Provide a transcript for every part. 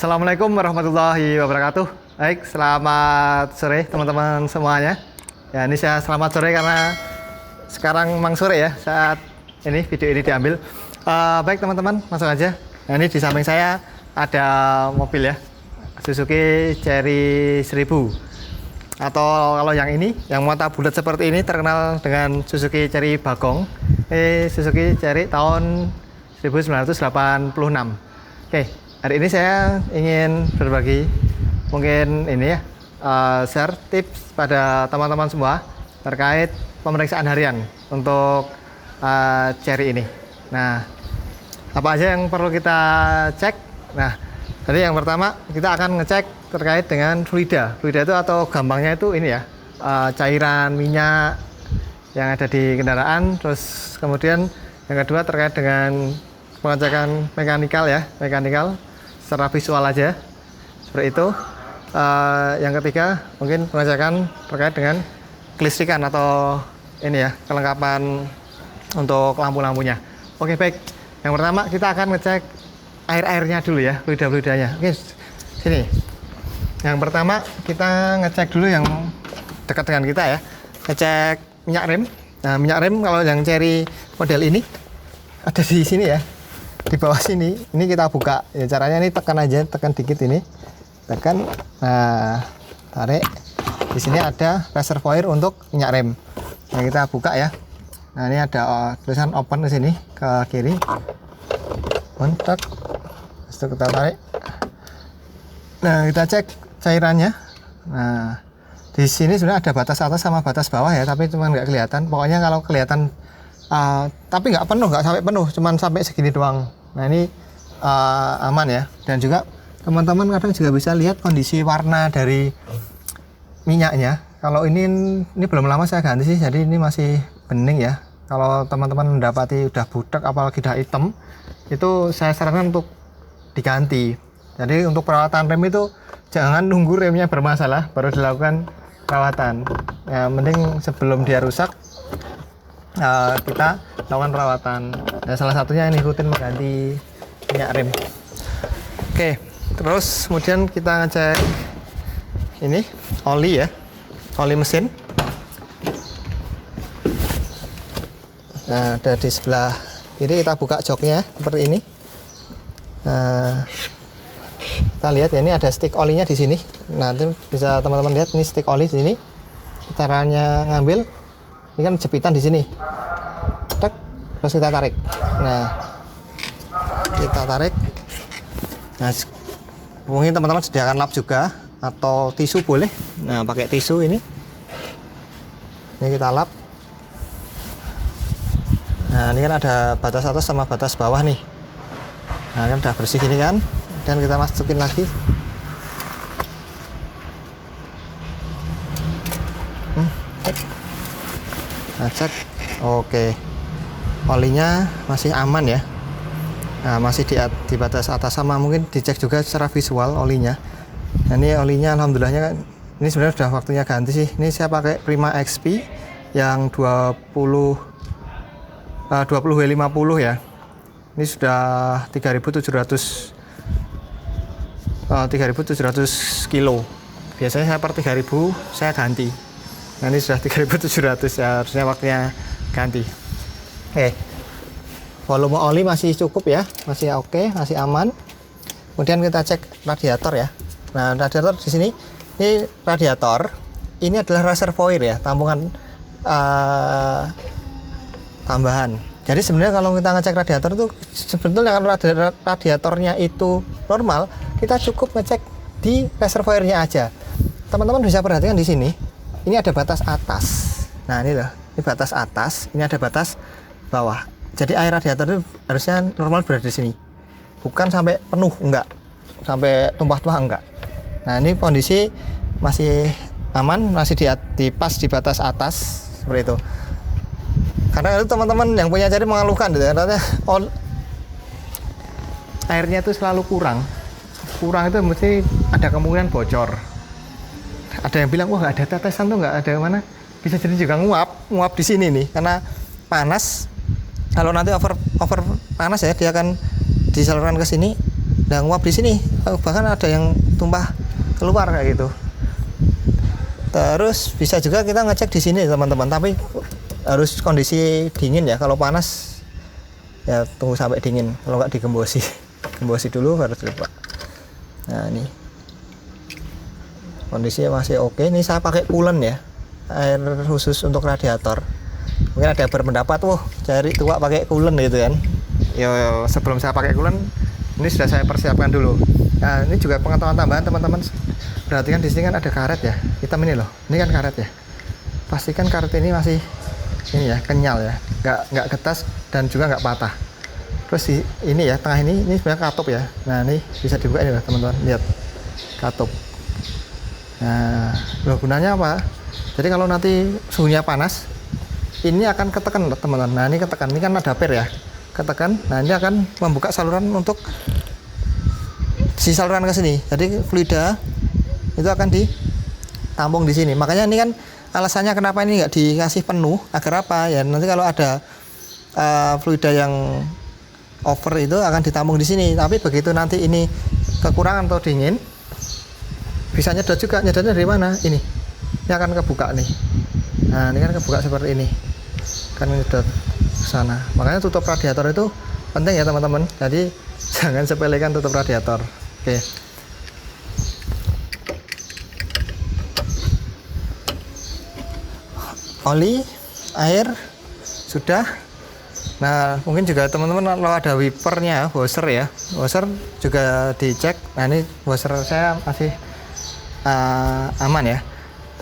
Assalamualaikum warahmatullahi wabarakatuh. Baik, selamat sore teman-teman semuanya. Ya, ini saya selamat sore karena sekarang memang sore ya saat ini video ini diambil. Baik teman-teman, langsung aja. Nah, ini di samping saya ada mobil ya, Suzuki Cherry 1000. Atau kalau yang ini, yang mata bulat seperti ini terkenal dengan Suzuki Cherry Bagong. Ini Suzuki Cherry tahun 1986. Oke, hari ini saya ingin berbagi mungkin ini ya, share tips pada teman-teman semua terkait pemeriksaan harian untuk Cherry ini. Nah, apa aja yang perlu kita cek? Nah, jadi yang pertama kita akan ngecek terkait dengan fluida. Fluida itu atau gampangnya itu ini ya, cairan minyak yang ada di kendaraan. Terus kemudian yang kedua terkait dengan pengecekan mekanikal ya, mekanikal secara visual aja seperti itu. Yang ketiga mungkin pengecekan terkait dengan kelistrikan atau ini ya, kelengkapan untuk lampu-lampunya. Oke, baik. Yang pertama kita akan ngecek air-airnya dulu ya, fluida-fluidanya. Oke, sini. Yang pertama kita ngecek dulu yang dekat dengan kita ya, ngecek minyak rem. Nah, minyak rem kalau yang Cherry model ini ada di sini ya, di bawah sini. Ini kita buka ya, caranya ini tekan aja, tekan dikit ini, tekan. Nah, tarik. Di sini ada reservoir untuk minyak rem. Nah, kita buka ya. Nah, ini ada tulisan open di sini ke kiri. Kontak. Terus kita tarik. Nah, kita cek cairannya. Nah, di sini sebenarnya ada batas atas sama batas bawah ya, tapi cuma nggak kelihatan. Pokoknya kalau kelihatan, tapi nggak penuh, nggak sampai penuh, cuman sampai segini doang. Nah, ini aman ya. Dan juga teman-teman kadang juga bisa lihat kondisi warna dari minyaknya. Kalau ini belum lama saya ganti sih, jadi ini masih bening ya. Kalau teman-teman mendapati udah budak apalagi udah hitam, itu saya sarankan untuk diganti. Jadi untuk perawatan rem itu jangan nunggu remnya bermasalah baru dilakukan perawatan. Ya, mending sebelum dia rusak kita lakukan perawatan. Dan salah satunya ini rutin mengganti minyak rem. Oke, terus kemudian kita ngecek ini oli ya, oli mesin. Nah, ada di sebelah kiri, kita buka joknya seperti ini. Nah, kita lihat ya, ini ada stick olinya di sini. Nah, itu bisa teman-teman lihat, ini stick oli di sini. Caranya ngambil, ini kan jepitan di sini. Tek, terus kita tarik. Nah, kita tarik. Nah, mungkin teman-teman sediakan lap juga atau tisu boleh. Nah, pakai tisu ini. Ini kita lap. Nah, ini kan ada batas atas sama batas bawah nih. Nah, kan udah bersih ini kan. Dan kita masukin lagi. Nah, cek. Oke. Olinya masih aman ya. Nah, masih di batas atas, sama mungkin dicek juga secara visual olinya. Nah, ini olinya alhamdulillahnya kan, ini sebenarnya sudah waktunya ganti sih. Ini saya pakai Prima XP yang 20 W50 ya. Ini sudah 3.700 kilo. Biasanya saya per 3.000 saya ganti. Nah, ini sudah 3.700 ya, harusnya waktunya ganti. Oke. Volume oli masih cukup ya, masih oke, masih aman. Kemudian kita cek radiator ya. Nah, radiator di sini, ini radiator. Ini adalah reservoir ya, tampungan tambahan. Jadi sebenarnya kalau kita ngecek radiator itu sebetulnya kalau radiatornya itu normal, kita cukup ngecek di reservoirnya aja. Teman-teman bisa perhatikan di sini, ini ada batas atas. Nah, ini loh, ini batas atas, ini ada batas bawah. Jadi air radiator itu harusnya normal berada di sini, bukan sampai penuh, enggak, sampai tumpah-tumpah, enggak. Nah, ini kondisi masih aman, masih di pas di batas atas seperti itu. Karena itu teman-teman yang punya Cherry mengeluhkan gitu, katanya airnya itu selalu kurang itu mesti ada kemungkinan bocor. Ada yang bilang wah nggak ada tetesan tuh, nggak ada mana, bisa jadi juga nguap di sini nih karena panas. Kalau nanti over panas ya, dia akan disalurkan ke sini. udah nguap di sini, bahkan ada yang tumpah keluar kayak gitu. Terus bisa juga kita ngecek di sini teman-teman, tapi harus kondisi dingin ya. Kalau panas ya tunggu sampai dingin, kalau nggak digembosi. Gembosi dulu baru dibuka. Nah ini kondisinya masih oke. Ini saya pakai coolant ya, air khusus untuk radiator. Mungkin ada berpendapat, wah cari tua pakai coolant gitu kan. Yo, sebelum saya pakai coolant, ini sudah saya persiapkan dulu. Nah ini juga pengetahuan tambahan teman-teman. Perhatikan di sini kan ada karet ya, hitam ini loh. Ini kan karet ya. Pastikan karet ini masih ini ya, kenyal ya, nggak getas dan juga nggak patah. Terus ini ya, tengah ini sebenarnya katup ya. Nah ini bisa dibuka ini loh teman-teman, lihat katup. Nah loh, gunanya apa? Jadi kalau nanti suhunya panas, ini akan ketekan teman-teman. Nah ini ketekan, ini kan ada per ya, ketekan. Nah ini akan membuka saluran untuk si saluran ke sini. Jadi fluida itu akan ditampung di sini. Makanya ini kan alasannya kenapa ini nggak dikasih penuh, agar apa ya, nanti kalau ada fluida yang over itu akan ditampung di sini. Tapi begitu nanti ini kekurangan atau dingin, bisa nyedot juga. Nyedotnya dari mana? Ini akan kebuka nih. Nah ini kan kebuka seperti ini, kan nyedot ke sana. Makanya tutup radiator itu penting ya teman-teman. Jadi jangan sepelekan tutup radiator. Oke. Oli, air, sudah. Nah mungkin juga teman-teman kalau ada wipernya, washer ya, washer juga dicek. Nah ini washer saya masih aman ya.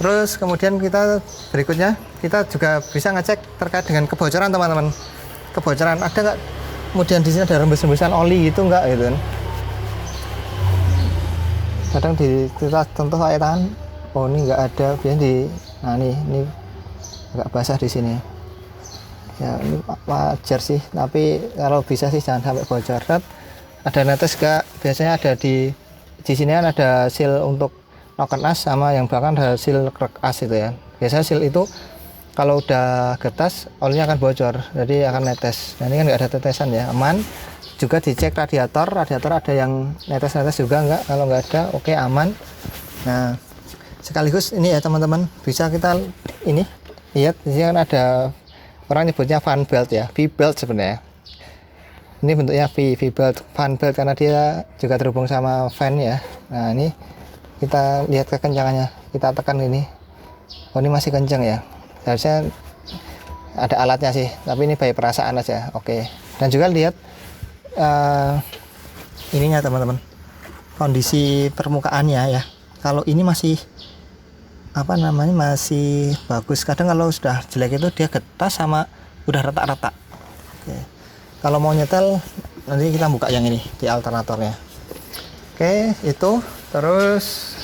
Terus kemudian kita berikutnya kita juga bisa ngecek terkait dengan kebocoran teman-teman. Kebocoran ada nggak? Kemudian di sini ada rembes-rembesan oli gitu nggak gitu kan? Kadang kita tentu saya tahan. Oh ini nggak ada, biasanya di, nah ini agak basah di sini ya, ini wajar sih, tapi kalau bisa sih jangan sampai bocor. Ada netes gak, biasanya ada di sini kan ada seal untuk noken as, sama yang belakang ada seal krek as itu ya. Biasanya seal itu kalau udah getas olinya akan bocor, jadi akan netes. Nah ini kan nggak ada tetesan ya, aman. Juga dicek radiator ada yang netes-netes juga nggak, kalau nggak ada oke, aman. Nah sekaligus ini ya teman-teman, bisa kita ini lihat di sini kan ada, orang nyebutnya fan belt ya, V-belt sebenarnya. Ini bentuknya V-belt, fan belt karena dia juga terhubung sama fan ya. Nah ini kita lihat kekencangannya, kita tekan ini. Oh ini masih kencang ya. Harusnya ada alatnya sih, tapi ini by perasaan aja. Oke. Dan juga lihat ininya teman-teman, kondisi permukaannya ya. Kalau ini masih apa namanya, masih bagus. Kadang kalau sudah jelek itu dia getas sama udah retak-retak. Oke. Kalau mau nyetel nanti kita buka yang ini di alternatornya. Oke, itu terus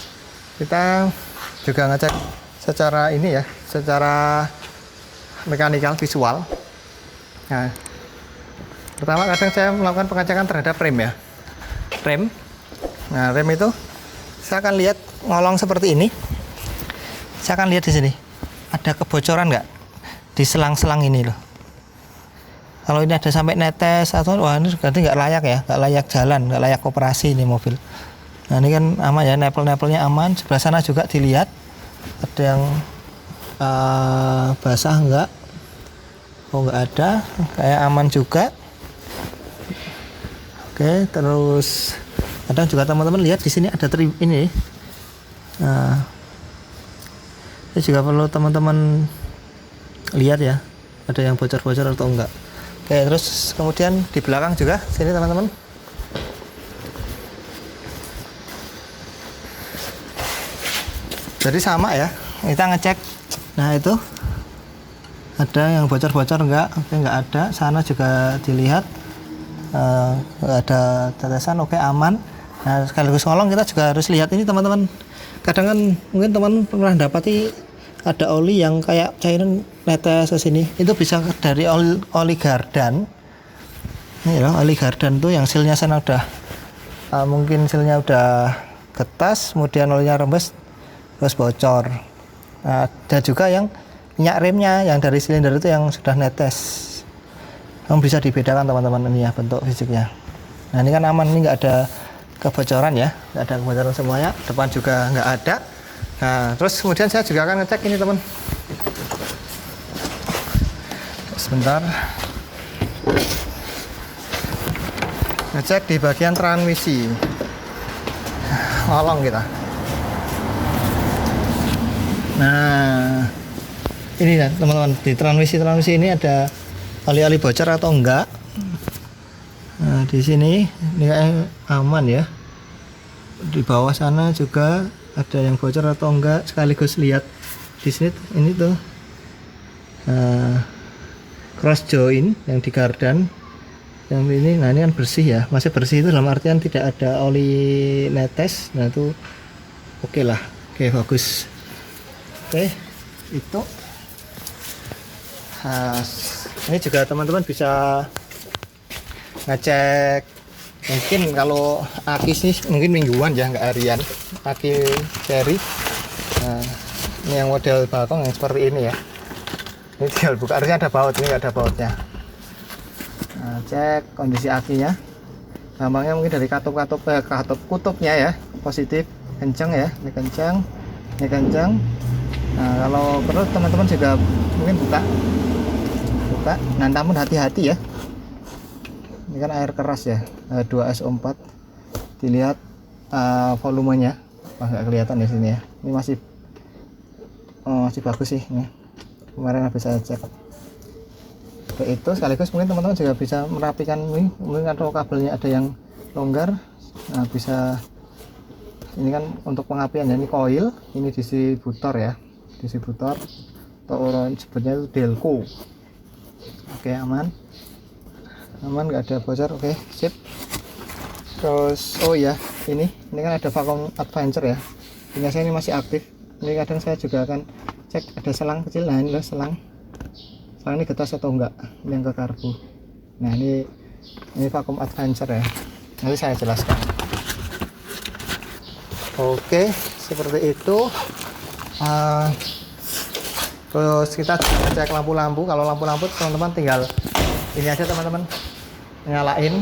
kita juga ngecek secara ini ya, secara mekanikal visual. Nah, pertama kadang saya melakukan pengecekan terhadap rem ya, rem. Nah rem itu saya akan lihat ngolong seperti ini. Saya akan lihat di sini ada kebocoran nggak di selang-selang ini loh. Kalau ini ada sampai netes atau wah ini berarti nggak layak ya, nggak layak jalan, nggak layak operasi ini mobil. Nah ini kan aman ya, nepel-nepelnya aman. Sebelah sana juga dilihat ada yang basah nggak? Oh nggak ada, kayak aman juga. Oke, terus kadang juga teman-teman lihat di sini ada ini. Nah, ini juga perlu teman-teman lihat ya, ada yang bocor-bocor atau enggak. Oke, terus kemudian di belakang juga sini teman-teman. Jadi sama ya, kita ngecek. Nah itu ada yang bocor-bocor enggak? Oke, enggak ada. Sana juga dilihat enggak ada tetesan, oke aman. Nah sekaligus ngolong kita juga harus lihat ini teman-teman. Kadang kan mungkin teman pernah dapati ada oli yang kayak cairan netes ke sini. Itu bisa dari oli gardan. Ini loh oli gardan tuh yang sealnya sana udah mungkin sealnya udah getas, kemudian olinya rembes terus bocor. Nah, ada juga yang minyak remnya yang dari silinder itu yang sudah netes. Yang bisa dibedakan teman-teman ini ya bentuk fisiknya. Nah ini kan aman, ini nggak ada kebocoran ya, nggak ada kebocoran semuanya, depan juga nggak ada. Nah terus kemudian saya juga akan ngecek ini teman, sebentar, ngecek di bagian transmisi, tolong kita. Nah ini ya teman-teman, di transmisi ini ada oli-oli bocor atau enggak. Nah di sini ini kayak aman ya, di bawah sana juga ada yang bocor atau enggak, sekaligus lihat di sini ini tuh cross joint yang di gardan yang ini. Nah ini kan bersih ya, masih bersih, itu dalam artian tidak ada oli netes. Nah itu oke lah, oke bagus. Oke itu ini juga teman-teman bisa ngecek, mungkin kalau aki sih mungkin mingguan ya, nggak harian, aki seri. Nah ini yang model balkon yang seperti ini ya, ini tinggal buka, harusnya ada baut, ini nggak ada bautnya. Nah, cek kondisi akinya, gampangnya mungkin dari katup kutubnya ya, positif, kencang ya, ini kencang, ini kencang. Nah kalau perlu teman-teman juga mungkin buka, nah namun hati-hati ya, ini kan air keras ya, 2SO4, dilihat volumenya, nggak kelihatan di sini ya, ini masih bagus sih, ini kemarin habis saya cek. Itu sekaligus mungkin teman-teman juga bisa merapikan ini, mungkin kalau kabelnya ada yang longgar, nah bisa, ini kan untuk pengapian ya, ini coil, ini distributor ya, distributor atau orang sebutnya itu delco. Oke aman, nggak ada bocor, oke sip. Terus oh ya, ini kan ada vacuum adventure ya, hingga saya ini masih aktif. Ini kadang saya juga akan cek ada selang kecil. Nah ini loh selang ini getas atau enggak, ini yang ke karbu. Nah ini vacuum adventure ya, nanti saya jelaskan. Oke seperti itu. Terus kita cek lampu-lampu. Kalau lampu-lampu teman-teman tinggal ini aja teman-teman, nyalain,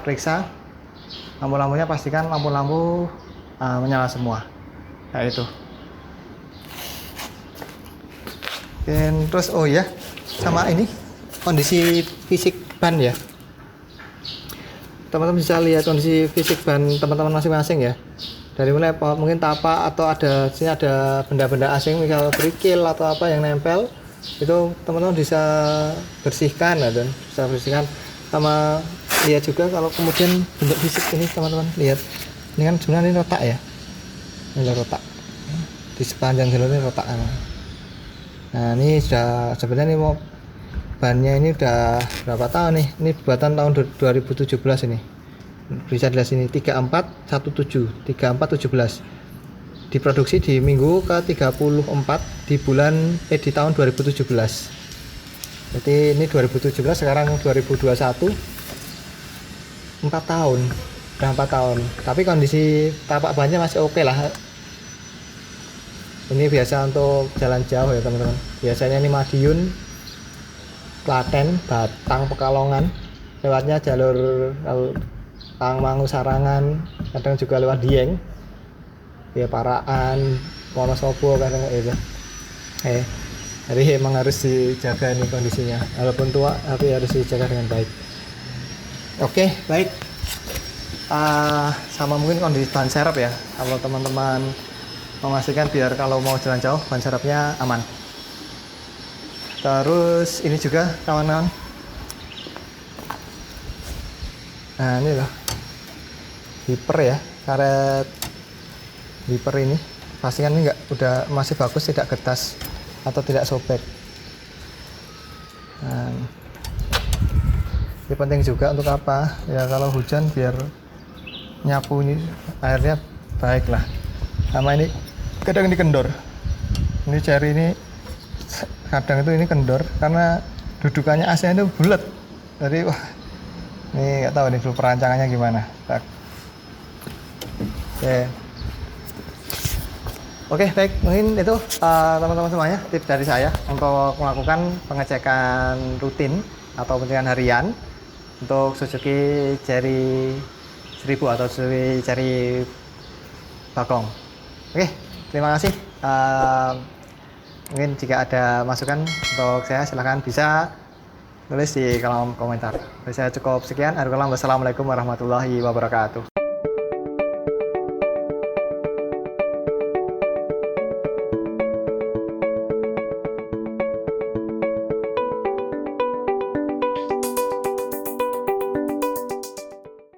periksa lampu-lampunya, pastikan lampu-lampu menyala semua kayak itu. Dan terus oh ya, sama ini kondisi fisik ban ya, teman-teman bisa lihat kondisi fisik ban teman-teman masing-masing ya, dari mulai mungkin tapak atau ada sini ada benda-benda asing, misal kerikil atau apa yang nempel, itu teman-teman bisa bersihkan ya, dan bisa bersihkan. Sama lihat juga kalau kemudian bentuk fisik ini teman-teman lihat, ini kan sebenarnya ini retak ya, ini retak di sepanjang jalur ini retak. Nah ini sudah sebenarnya ini mau bannya ini udah berapa tahun nih, ini buatan tahun 2017 ini, bisa dilihat sini 3417 diproduksi di minggu ke 34 di tahun 2017. Jadi ini 2017, sekarang 2021, 4 tahun, udah 4 tahun, tapi kondisi tapak bannya masih oke lah. Ini biasa untuk jalan jauh ya teman-teman, biasanya ini Madiun, Klaten, Batang, Pekalongan, lewatnya jalur Tangmangu, Sarangan, kadang juga lewat Dieng ya, Paraan, Wonosobo kadang itu. Jadi emang harus dijaga nih kondisinya, walaupun tua tapi harus dijaga dengan baik. Oke baik. Sama mungkin kondisi ban serep ya, kalau teman-teman memastikan biar kalau mau jalan jauh ban serepnya aman. Terus ini juga kawan-kawan, nah ini loh wiper ya, karet wiper ini pastikan ini udah masih bagus, tidak getas atau tidak sobek. Nah, ini penting juga untuk apa ya, kalau hujan biar nyapu ini airnya baik lah. Sama ini kadang ini kendor, ini cherry ini kadang itu ini kendor karena dudukannya AC itu bulat. Jadi wah, ini nggak tahu nih perancangannya gimana. Oke baik, mungkin itu teman-teman semuanya tips dari saya untuk melakukan pengecekan rutin atau pengecekan harian untuk Suzuki Cherry 1000 atau cari bakong. Oke, terima kasih. Mungkin jika ada masukan untuk saya, silahkan bisa tulis di kolom komentar. Saya cukup sekian. Wassalamualaikum warahmatullahi wabarakatuh.